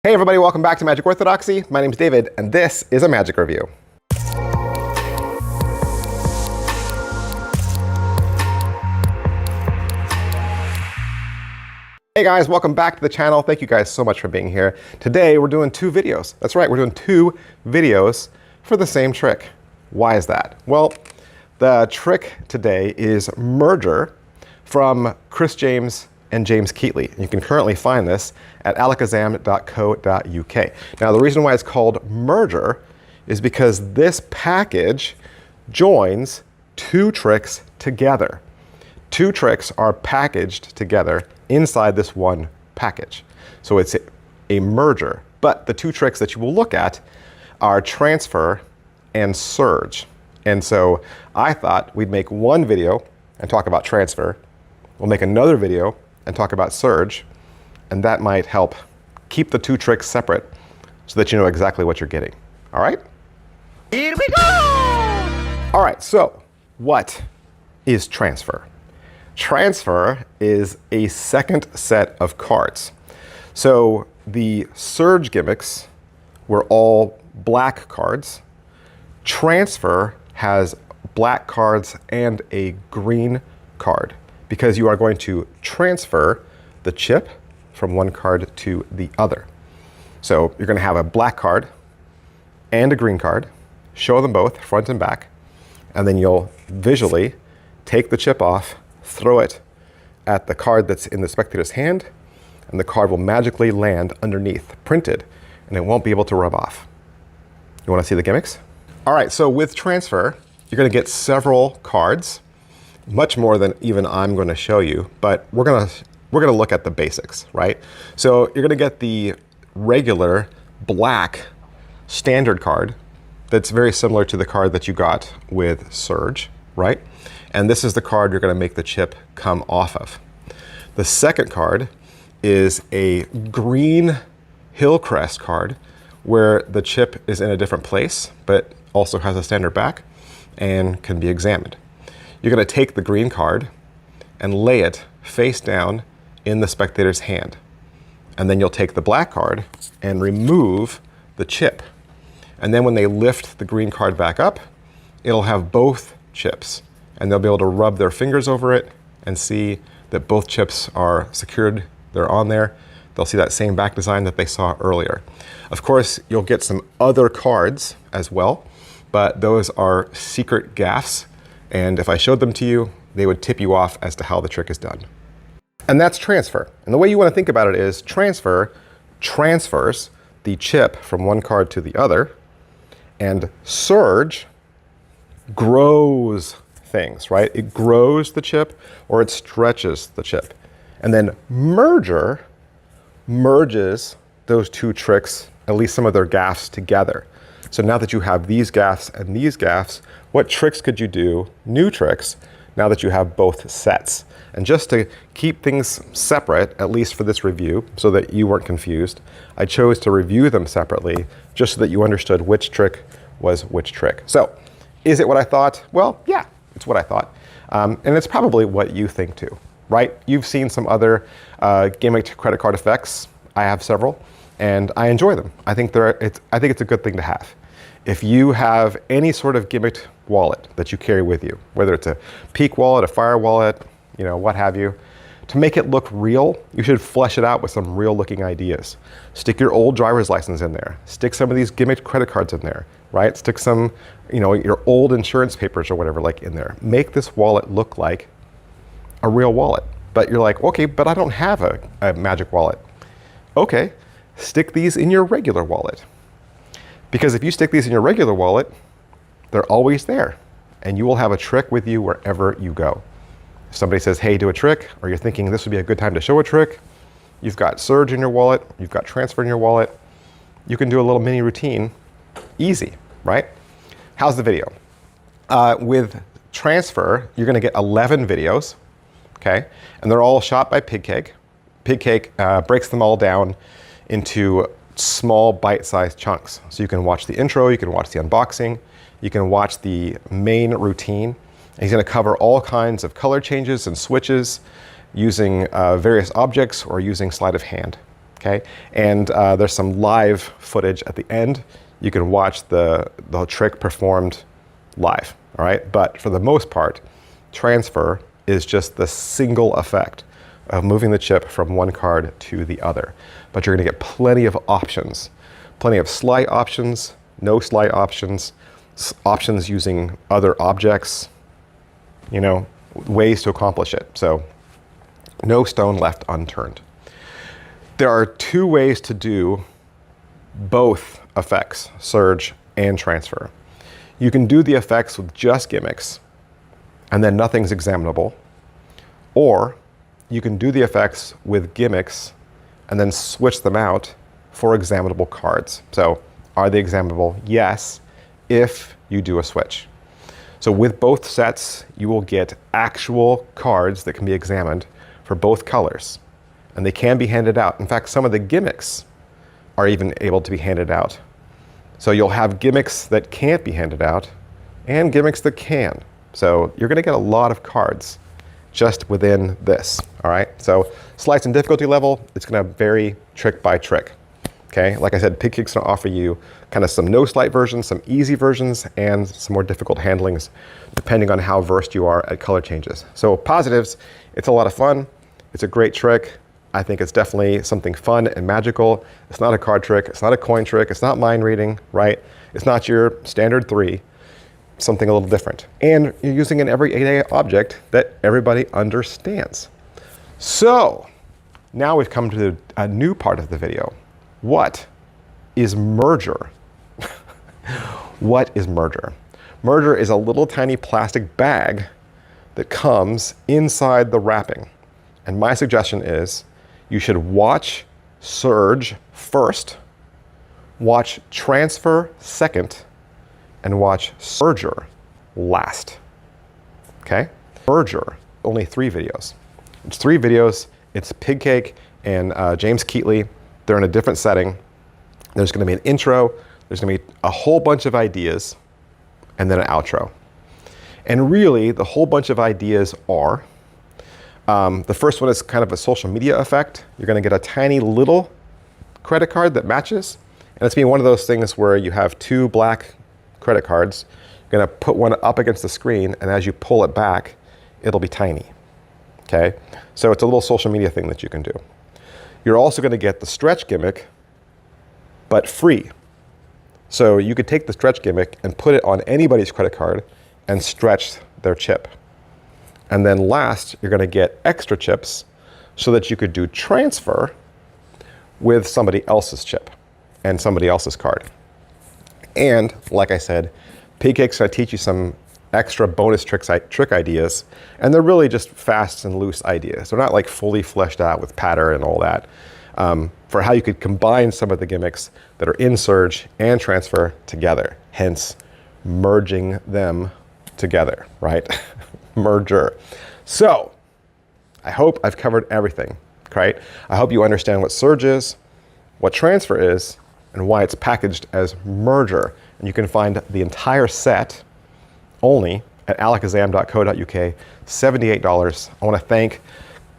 Hey everybody, welcome back to Magic Orthodoxy. My name's David, and this is a magic review. Hey guys, welcome back to the channel. Thank you guys so much for being here. Today we're doing two videos. That's right, we're doing two videos for the same trick. Why is that? Well, the trick today is Merger from Chris James and James Keatley. You can currently find this at alakazam.co.uk. Now, the reason why it's called Merger is because this package joins two tricks together. Two tricks are packaged together inside this one package. So it's a merger. But the two tricks that you will look at are Transfer and Surge. And so I thought we'd make one video and talk about Transfer. We'll make another video and talk about Surge, and that might help keep the two tricks separate so that you know exactly what you're getting. All right? Here we go! All right, so what is Transfer? Transfer is a second set of cards. So the Surge gimmicks were all black cards. Transfer has black cards and a green card, because you are going to transfer the chip from one card to the other. So you're going to have a black card and a green card, show them both front and back, and then you'll visually take the chip off, throw it at the card that's in the spectator's hand, and the card will magically land underneath, printed, and it won't be able to rub off. You want to see the gimmicks? All right, so with Transfer, you're going to get several cards, much more than even I'm going to show you, but we're going to look at the basics, right? So you're going to get the regular black standard card that's very similar to the card that you got with Surge, right? And this is the card you're going to make the chip come off of. The second card is a green Hillcrest card where the chip is in a different place, but also has a standard back and can be examined. You're going to take the green card and lay it face down in the spectator's hand. And then you'll take the black card and remove the chip. And then when they lift the green card back up, it'll have both chips. And they'll be able to rub their fingers over it and see that both chips are secured. They're on there. They'll see that same back design that they saw earlier. Of course, you'll get some other cards as well, but those are secret gaffs. And if I showed them to you, they would tip you off as to how the trick is done. And that's Transfer. And the way you want to think about it is Transfer transfers the chip from one card to the other, and Surge grows things, right? It grows the chip or it stretches the chip. And then Merger merges those two tricks, at least some of their gaffs, together. So now that you have these gaffs and these gaffs, what tricks could you do, new tricks, now that you have both sets? And just to keep things separate, at least for this review, so that you weren't confused, I chose to review them separately, just so that you understood which trick was which trick. So, is it what I thought? Well, yeah, it's what I thought. And it's probably what you think too, right? You've seen some other gimmicked credit card effects. I have several, and I enjoy them. I think it's a good thing to have. If you have any sort of gimmicked wallet that you carry with you, whether it's a Peak wallet, a Fire wallet, you know, what have you, to make it look real, you should flesh it out with some real looking ideas. Stick your old driver's license in there. Stick some of these gimmicked credit cards in there, right? Stick some, you know, your old insurance papers or whatever like in there. Make this wallet look like a real wallet. But you're like, okay, but I don't have a magic wallet. Okay, stick these in your regular wallet. Because if you stick these in your regular wallet, they're always there, and you will have a trick with you wherever you go. If somebody says, hey, do a trick, or you're thinking this would be a good time to show a trick, you've got Surge in your wallet, you've got Transfer in your wallet, you can do a little mini routine, easy, right? How's the video? With Transfer, you're gonna get 11 videos, okay? And they're all shot by Pigcake. Pigcake breaks them all down into small bite-sized chunks. So you can watch the intro, you can watch the unboxing, you can watch the main routine. And he's going to cover all kinds of color changes and switches using various objects or using sleight of hand. okay? And there's some live footage at the end. You can watch the trick performed live, all right? But for the most part, transfer is just the single effect of moving the chip from one card to the other. But you're gonna get plenty of options, plenty of slide options, no slide options, options using other objects, you know, ways to accomplish it. So no stone left unturned. There are two ways to do both effects, surge and transfer. You can do the effects with just gimmicks and then nothing's examinable, or you can do the effects with gimmicks and then switch them out for examinable cards. So are they examinable? Yes, if you do a switch. So with both sets, you will get actual cards that can be examined for both colors, and they can be handed out. In fact, some of the gimmicks are even able to be handed out. So you'll have gimmicks that can't be handed out and gimmicks that can. So you're gonna get a lot of cards just within this, all right? So slides and difficulty level, it's gonna vary trick by trick, okay? Like I said, Pigcake's gonna offer you kind of some no slight versions, some easy versions, and some more difficult handlings, depending on how versed you are at color changes. So positives, it's a lot of fun. It's a great trick. I think it's definitely something fun and magical. It's not a card trick, it's not a coin trick, it's not mind reading, right? It's not your standard 3, something a little different. And you're using an everyday object that everybody understands. So now we've come to a new part of the video. What is merger? What is merger? Merger is a little tiny plastic bag that comes inside the wrapping. And my suggestion is you should watch surge first, watch transfer second, and watch surger last, okay? Merger, only 3 videos. It's 3 videos. It's Pigcake and James Keatley. They're in a different setting. There's gonna be an intro, there's gonna be a whole bunch of ideas, and then an outro. And really, the whole bunch of ideas are, the first one is kind of a social media effect. You're gonna get a tiny little credit card that matches. And it's gonna be one of those things where you have 2 black credit cards. You're gonna put one up against the screen, and as you pull it back, it'll be tiny, okay? So it's a little social media thing that you can do. You're also gonna get the stretch gimmick, but free. So you could take the stretch gimmick and put it on anybody's credit card and stretch their chip. And then last, you're gonna get extra chips so that you could do transfer with somebody else's chip and somebody else's card. And like I said, Pigcake's gonna teach you some extra bonus trick ideas, and they're really just fast and loose ideas. They're not like fully fleshed out with pattern and all that, for how you could combine some of the gimmicks that are in surge and transfer together, hence merging them together, right? Merger. So I hope I've covered everything, right? I hope you understand what surge is, what transfer is, and why it's packaged as merger. And you can find the entire set only at alakazam.co.uk, $78. I want to thank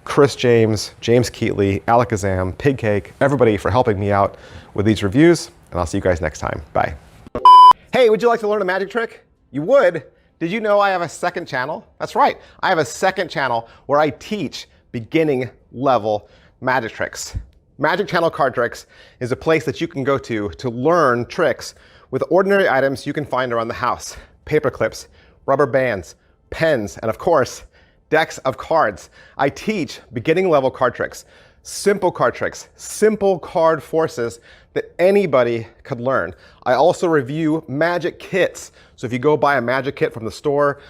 Chris James, James Keatley, Alakazam, Pigcake, everybody for helping me out with these reviews, and I'll see you guys next time. Bye. Hey, would you like to learn a magic trick? You would? Did you know I have a second channel? That's right, I have a second channel where I teach beginning level magic tricks. Magic Channel Card Tricks is a place that you can go to learn tricks with ordinary items you can find around the house. Paper clips, rubber bands, pens, and of course, decks of cards. I teach beginning level card tricks, simple card forces that anybody could learn. I also review magic kits. So if you go buy a magic kit from the store,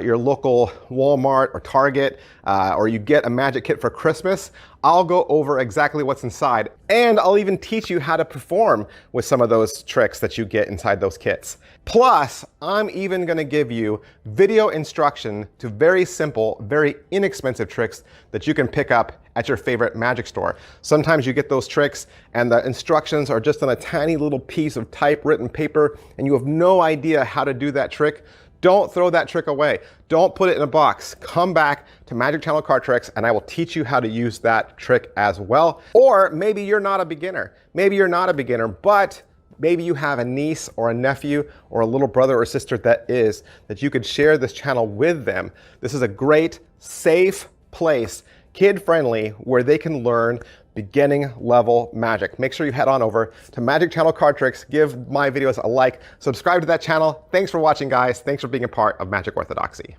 your local Walmart or Target, or you get a magic kit for Christmas, I'll go over exactly what's inside. And I'll even teach you how to perform with some of those tricks that you get inside those kits. Plus, I'm even gonna give you video instruction to very simple, very inexpensive tricks that you can pick up at your favorite magic store. Sometimes you get those tricks and the instructions are just on a tiny little piece of typewritten paper and you have no idea how to do that trick. Don't throw that trick away. Don't put it in a box. Come back to Magic Channel Card Tricks and I will teach you how to use that trick as well. Or maybe you're not a beginner. Maybe you're not a beginner, but maybe you have a niece or a nephew or a little brother or sister that you could share this channel with them. This is a great, safe place, kid-friendly, where they can learn beginning level magic. Make sure you head on over to Magic Channel Card Tricks, give my videos a like, subscribe to that channel. Thanks for watching, guys. Thanks for being a part of Magic Orthodoxy.